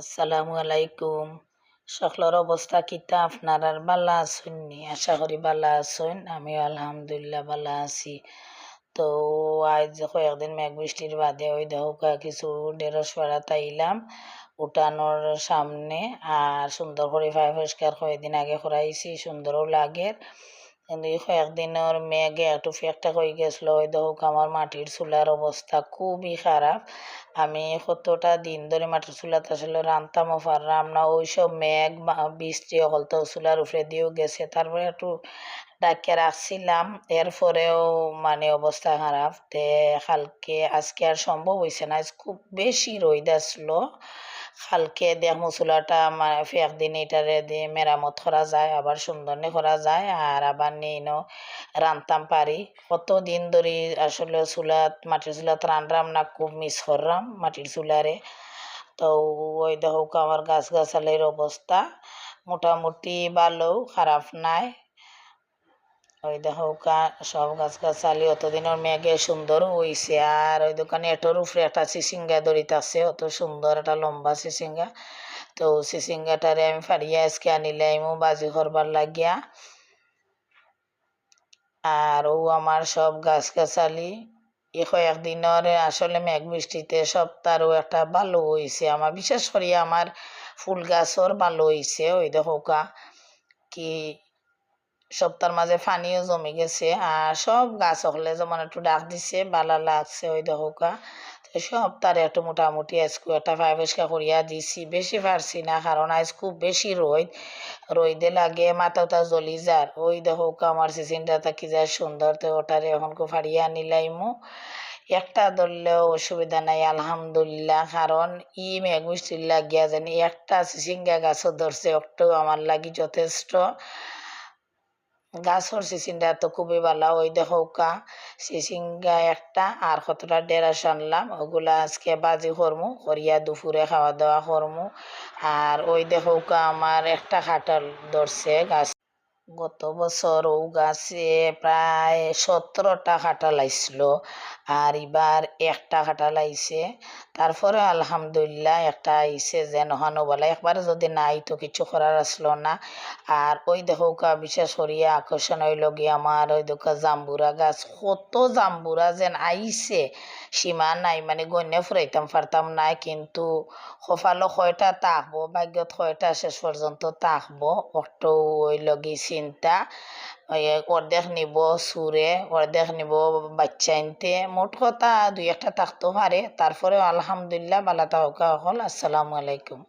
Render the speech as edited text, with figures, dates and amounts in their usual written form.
আসসালামু আলাইকুম। সকলের অবস্থা কিতা আপনার বালা আছেননি? আশা করি বালা আছেন। আমি আলহামদুলিল্লাহ বালা আছি। তো আজ কয়েকদিন মেঘ বৃষ্টির বাদে ওই দেখা কিছু ঢেঁড়স পাড়াতে আইলাম উঠানোর সামনে। আর সুন্দর করে ফায় পরিষ্কার কয়েকদিন আগে করাইছি, সুন্দরও লাগে। কিন্তু এই কয়েকদিনের মেঘে একটু ফেকটা হয়ে গেছিলো। ওই দেখো আমার মাটির চুলার অবস্থা খুবই খারাপ। আমি কতটা দিন ধরে মাটির চুলাতে আসলে রান্তামও পারলাম না, ওইসব মেঘ বৃষ্টি অকল তো চুলার উপরে দিয়েও গেছে। তারপরে একটু ডাকিয়ে রাখছিলাম, এরপরেও মানে অবস্থা খারাপ। কালকে আজকে আর সম্ভব হয়েছে না, আজ খুব বেশি রোদ আসলো। কালকে দেখো চুলাটা একদিন এটারে দিয়ে মেরামত করা যায়, আবার সুন্দর করা যায়, আর আবার নিয়ে রান্তাম পারি। কতদিন ধরে আসলে চুলাত মাটির চুলাত রান্নাম না, খুব মিস করলাম মাটির চুলারে। তো ওই দেখো আমার গাছালির অবস্থা মোটামুটি ভালো, খারাপ নাই। ওই দেখো সব গাছালি অতদিনের মেঘে সুন্দর হইছে। আর ওই দোকানে এটোর উপরে একটা চিচিঙ্গা দড়িতে আছে, অত সুন্দর একটা লম্বা চিচিঙ্গা। তো চিচিঙ্গাটারে আমি ফাড়িয়া আজকে আনিলাম বাজি করবার লাগিয়া। আর ও আমার সব গাছালি এ কয়েকদিনের আসলে মেঘ বৃষ্টিতে সব তারও একটা ভালো হয়েছে। আমার বিশেষ করে আমার ফুল গাছর ভালো হয়েছে। ওই দেখো কি সপ্তাহের মাঝে পানিও জমে গেছে, আর সব গাছ হলে যেমন একটু ডাক দিছে, ভালো লাগছে। ওই দেখো সব তারে একটু মোটামুটি আজকে একটা পরিষ্কার করিয়া দিছি, বেশি পারছি না কারণ আজ খুব বেশি রোদে লাগে মাথাটা জ্বলি যার। ওই দেখো আমার সিজনটা কি যায় সুন্দর। তো ওটারে এখন ফাড়িয়া নিলাইমু, একটা ধরলেও অসুবিধা নাই আলহামদুলিল্লাহ। কারণ ই মেঘ বৃষ্টির লাগিয়া জানি একটা চিচিঙ্গা গাছও ধরছে, একটু আমার লাগি যথেষ্ট। গাছর চিচিঙ্গা তো খুবই ভালো। ওই দেখো চিচিঙ্গা একটা আর কতটা ঢেঁড়স আনলাম, ওগুলা আজকে বাজি করমু, করিয়া দুপুরে খাওয়া দাওয়া করমু। আর ওই দেখো আমার একটা কাঁঠাল ধরছে গাছ। গত বছর ও গাছে প্রায় 17টা কাঁঠাল আইছিল, আর এবার একটা কাঁঠাল আইছে। তারপরে আলহামদুলিল্লাহ একটা আইছে, যে নহানো বলে একবারে যদি নাই তো কিছু করার আসলো না। আর ওই দেখো বিশেষ করিয়া আকর্ষণ হইল গিয়ে আমার ওই দেখো জাম্বুরা গাছ, কত জাম্বুরা যেন আইছে সীমা নাই, মানে গণ্যে ফুরাইতাম পারতাম নাই। কিন্তু কপালও কয়টা তাকবো, ভাগ্যত কয়টা শেষ পর্যন্ত তাকবো, একটু ওই লগি চিন্তা। অর্ধেক নিব সুরে, অর্ধেক নিব বাচ্চা আনতে, মোট কথা দুই একটা থাকতে পারে। তারপরে আলহামদুলিল্লাহ বালা তাহকা হল। আসসালামু আলাইকুম।